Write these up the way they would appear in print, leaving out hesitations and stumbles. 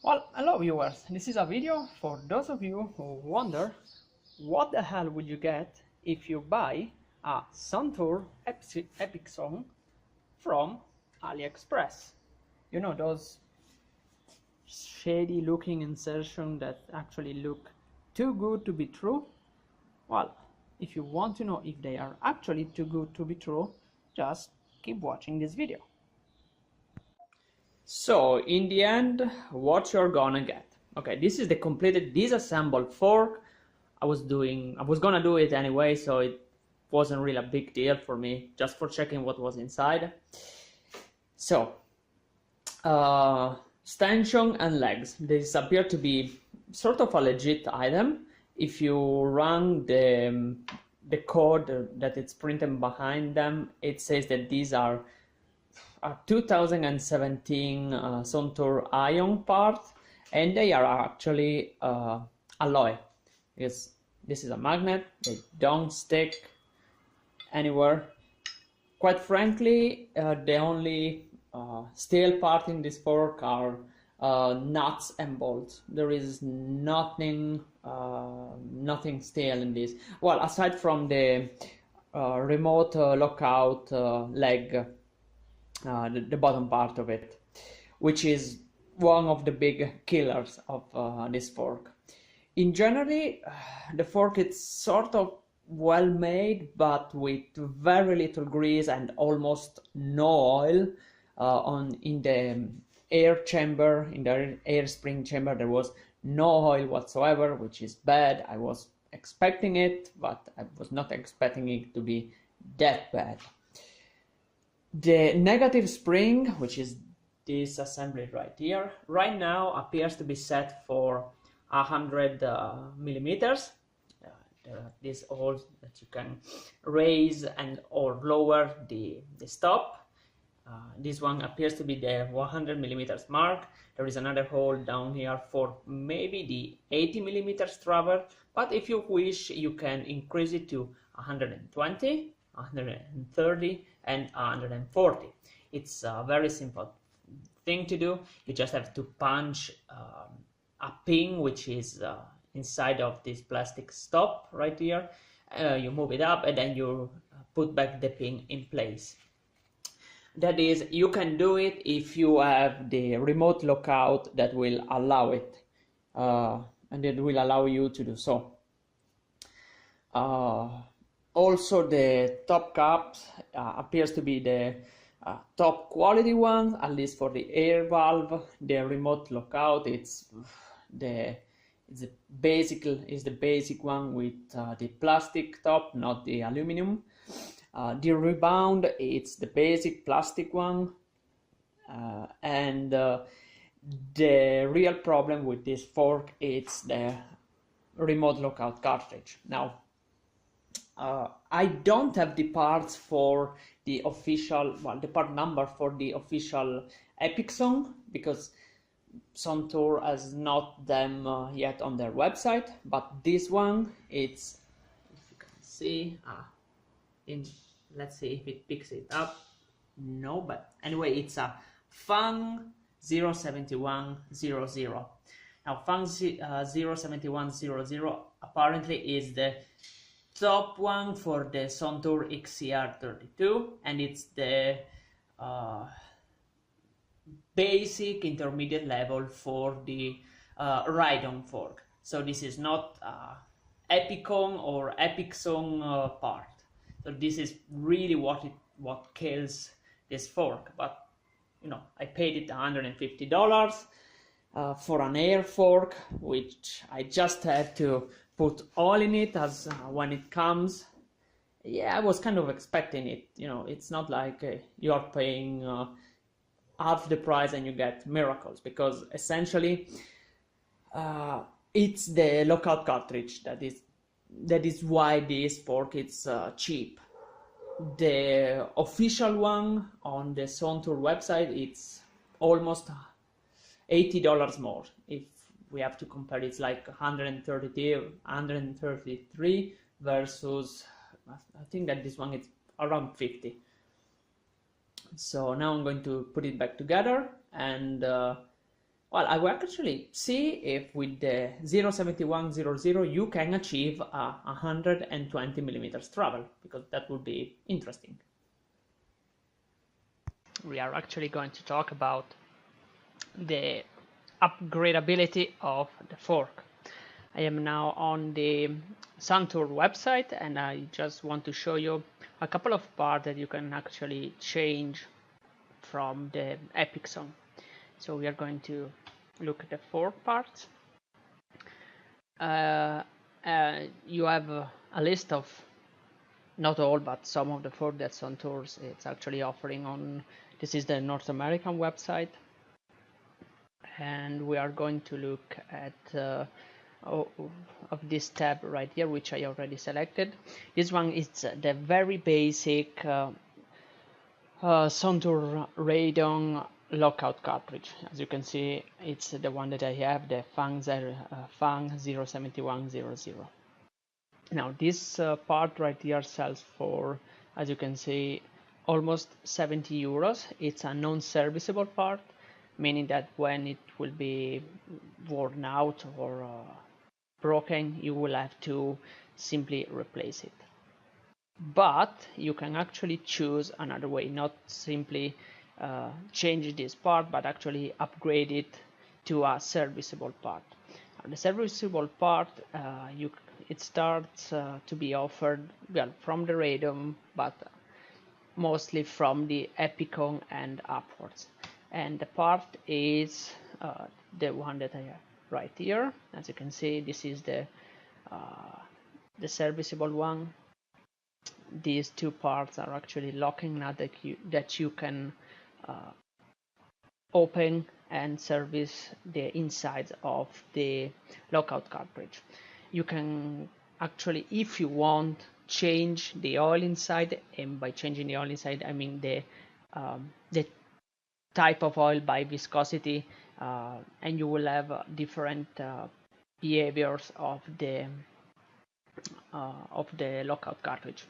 Well, hello viewers, this is a video for those of you who wonder what the hell will you get if you buy a Suntour epixon from AliExpress. You know, those shady looking insertions that actually look too good to be true? Well, if you want to know if they are actually too good to be true, just keep watching this video. So in the end, what you're gonna get. Okay, this is the completed disassembled fork. I was gonna do it anyway, so it wasn't really a big deal for me, just for checking what was inside. So, stanchion and legs. These appear to be sort of a legit item. If you run the code that it's printed behind them, it says that these are a 2017 Suntour ion part, and they are actually alloy. Because this is a magnet, they don't stick anywhere. Quite frankly, the only steel part in this fork are nuts and bolts. There is nothing steel in this. Well, aside from the remote lockout leg. The bottom part of it, which is one of the big killers of this fork. In general, the fork is sort of well made, but with very little grease and almost no oil. In the air chamber, in the air spring chamber, there was no oil whatsoever, which is bad. I was expecting it, but I was not expecting it to be that bad. The negative spring, which is this assembly right here, right now appears to be set for 100 millimeters. There are these holes that you can raise and or lower the stop. This one appears to be the 100 millimeters mark. There is another hole down here for maybe the 80 millimeters travel, but if you wish, you can increase it to 120, 130 and 140. It's a very simple thing to do. You just have to punch a pin which is inside of this plastic stop right here. You move it up and then you put back the pin in place. That is, you can do it if you have the remote lockout that will allow it, and it will allow you to do so. Also, the top cap appears to be the top quality one, at least for the air valve. The remote lockout, it's the basic one with the plastic top, not the aluminum. The rebound, it's the basic plastic one, and the real problem with this fork, it's the remote lockout cartridge. Now, I don't have the parts for the official, the part number for the official epixon, because Suntour has not them yet on their website, but this one, it's, if you can see, let's see if it picks it up. No, but anyway, it's a Fang 07100. Now, Fang 07100 apparently is the top one for the Suntour XCR32, and it's the basic intermediate level for the ride-on fork. So this is not epicon or epixon part. So this is really what kills this fork. But you know, I paid it $150 for an air fork, which I just had to put all in it as when it comes. Yeah, I was kind of expecting it. You know, it's not like you're paying half the price and you get miracles, because essentially it's the lockout cartridge that is why this fork is cheap. The official one on the Suntour website, it's almost $80 more. If we have to compare, it's like 133 versus, I think that this one is around 50. So now I'm going to put it back together and Well, I will actually see if with the 07100 you can achieve a 120 millimeters travel, because that would be interesting. We are actually going to talk about the upgradeability of the fork. I am now on the Suntour website, and I just want to show you a couple of parts that you can actually change from the epixon. So we are going to look at the fork parts. You have a list of, not all, but some of the fork that Suntour it's actually offering on. This is the North American website, and we are going to look at of this tab right here, which I already selected. This one is the very basic Suntour Radon lockout cartridge. As you can see, it's the one that I have, the Fang 07100. Now this part right here sells for, as you can see, almost 70 euros. It's a non-serviceable part, meaning that when it will be worn out or broken, you will have to simply replace it. But you can actually choose another way, not simply change this part, but actually upgrade it to a serviceable part. The serviceable part, it starts to be offered, well, from the Radom, but mostly from the epicon and upwards. And the part is the one that I have right here. As you can see, this is the serviceable one. These two parts are actually locking nut that you can open and service the insides of the lockout cartridge. You can actually, if you want, change the oil inside, and by changing the oil inside I mean the type of oil by viscosity, and you will have different behaviors of the lockout cartridge.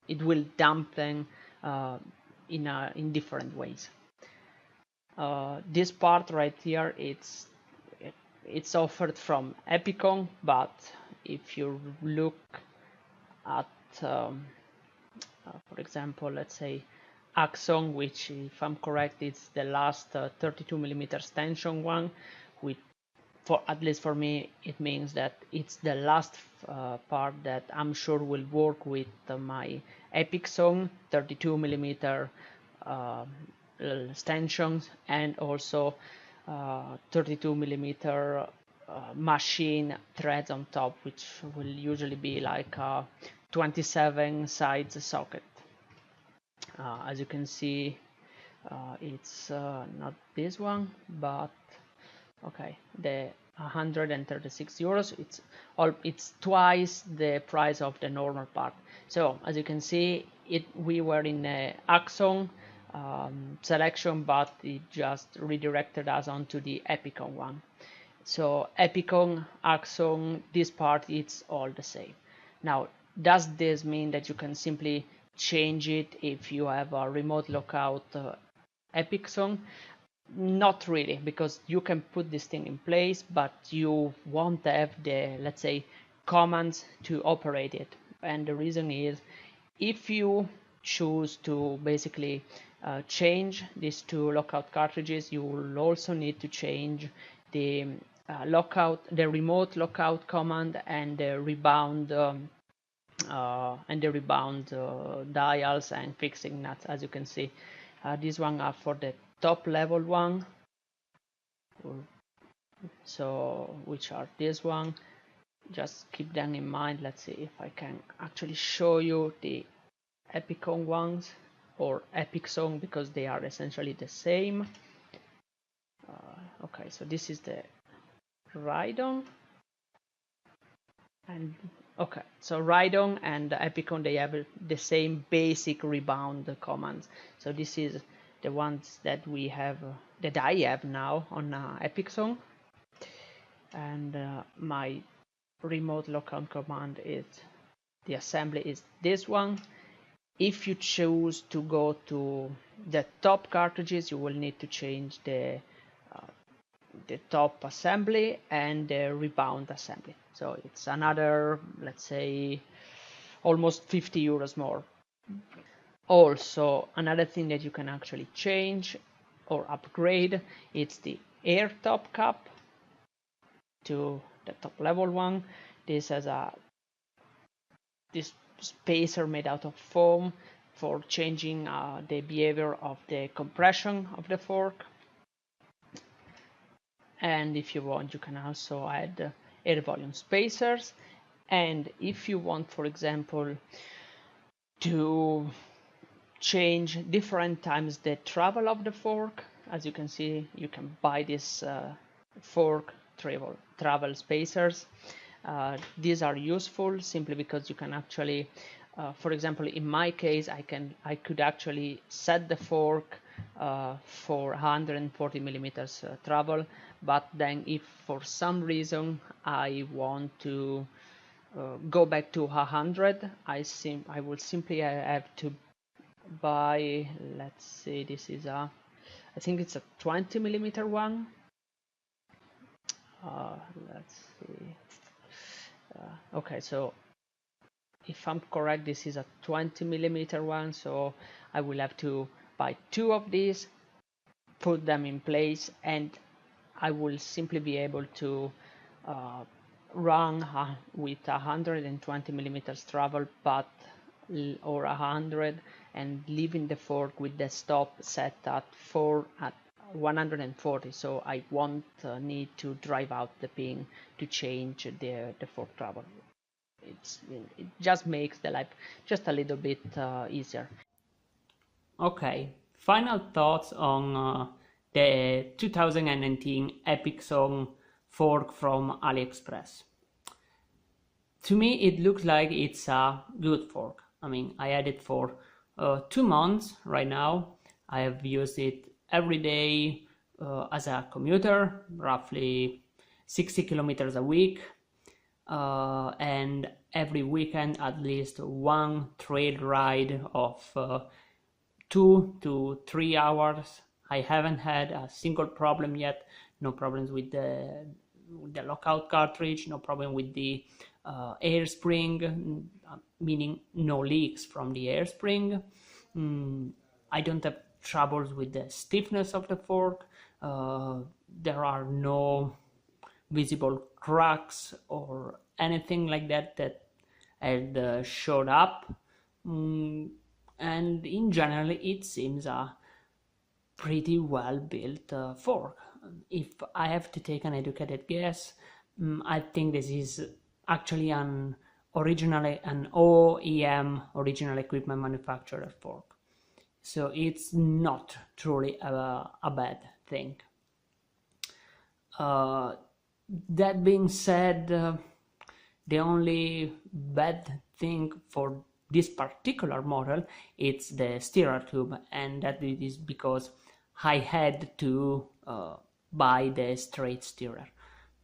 It will dampen in different ways. This part right here, it's offered from epicon, but if you look at for example, let's say Axon, which, if I'm correct, it's the last 32 millimeters tension one, with, for at least for me, it means that it's the last part that I'm sure will work with my epixon 32 millimeter stanchions, and also 32 millimeter machine threads on top, which will usually be like a 27 sides socket. As you can see, it's not this one, but okay, the 136 euros. It's twice the price of the normal part. So as you can see, we were in a Axon selection, but it just redirected us onto the epicon one. So epicon, Axon, this part, it's all the same. Now, does this mean that you can simply change it if you have a remote lockout epixon? Not really, because you can put this thing in place, but you won't have the, let's say, commands to operate it. And the reason is, if you choose to basically change these two lockout cartridges, you will also need to change the remote lockout command and the rebound dials and fixing nuts. As you can see, these one are for the top level one, so which are this one. Just keep them in mind. Let's see if I can actually show you the epicon ones, or epixon, because they are essentially the same. Okay, so this is the Rhydon, and okay, so Rhydon and epicon, they have the same basic rebound commands. So this is the ones that we have, that I have now on epixon, and my remote lockout command is, the assembly is this one. If you choose to go to the top cartridges, you will need to change the the top assembly and the rebound assembly. So it's another, let's say, almost 50 euros more. Also, another thing that you can actually change or upgrade, it's the air top cap to the top level one. This has this spacer made out of foam for changing the behavior of the compression of the fork. And if you want, you can also add air volume spacers. And if you want, for example, to change different times the travel of the fork, as you can see, you can buy this fork travel spacers. These are useful simply because you can actually, for example, in my case, I could actually set the fork for 140 millimeters travel, but then if for some reason I want to go back to 100, I will simply have to buy, let's see, this is I think it's a 20 millimeter one. Let's see. Okay, so if I'm correct, this is a 20 millimeter one, so I will have to buy 2 of these, put them in place, and I will simply be able to run with 120 millimeters travel, or 100, and leaving the fork with the stop set at 140, so I won't need to drive out the pin to change the fork travel. It just makes the life just a little bit easier. Okay, final thoughts on the 2019 epixon fork from AliExpress. To me, it looks like it's a good fork. I mean, I had it for 2 months right now. I have used it every day as a commuter, roughly 60 kilometers a week, and every weekend at least one trail ride of 2 to 3 hours. I haven't had a single problem yet. No problems with the lockout cartridge, no problem with the air spring, meaning no leaks from the air spring. I don't have troubles with the stiffness of the fork. There are no visible cracks or anything like that had showed up. And in general, it seems a pretty well built fork. If I have to take an educated guess, I think this is actually an OEM, original equipment manufacturer fork. So it's not truly a bad thing. That being said, the only bad thing for this particular model, it's the steerer tube, and that is because I had to buy the straight steerer.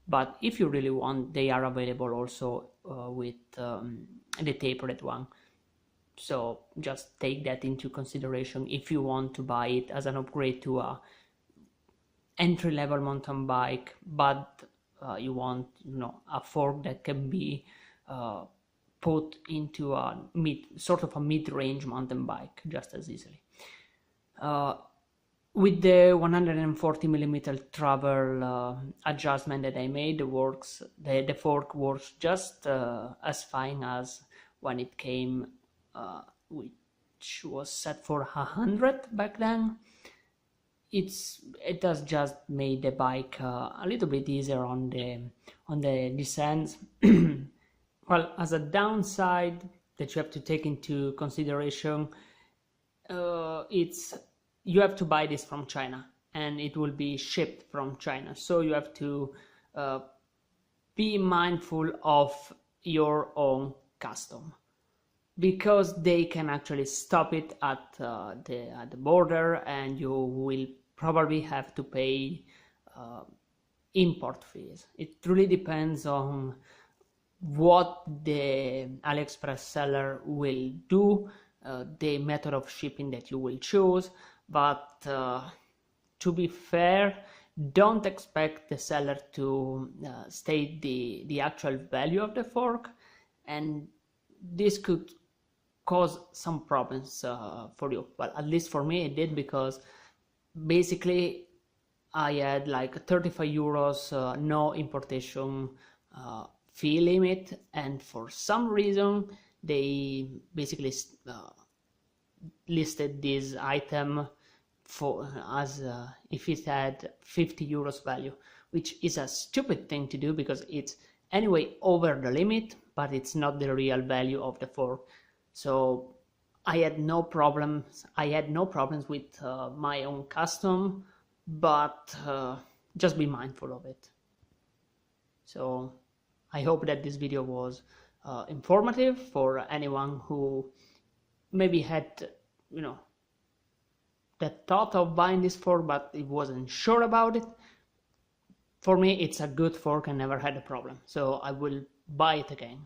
But if you really want, they are available also with the tapered one. So just take that into consideration if you want to buy it as an upgrade to a entry-level mountain bike, but you want, a fork that can be put into a mid-range mountain bike just as easily. With the 140 millimeter travel adjustment that I made, the fork works just as fine as when it came, which was set for 100 back then. It has just made the bike a little bit easier on the descents. Well, as a downside that you have to take into consideration, you have to buy this from China, and it will be shipped from China. So you have to be mindful of your own custom, because they can actually stop it at the border, and you will probably have to pay import fees. It really depends on what the AliExpress seller will do, the method of shipping that you will choose. But to be fair, don't expect the seller to state the actual value of the fork, and this could cause some problems for you. Well, at least for me it did, because basically I had like 35 euros no importation fee limit, and for some reason they basically listed this item for as if it had 50 euros value, which is a stupid thing to do because it's anyway over the limit, but it's not the real value of the fork. So I had no problems. With my own custom, but just be mindful of it. So I hope that this video was informative for anyone who maybe had, that thought of buying this fork, but it wasn't sure about it. For me, it's a good fork and never had a problem, so I will buy it again.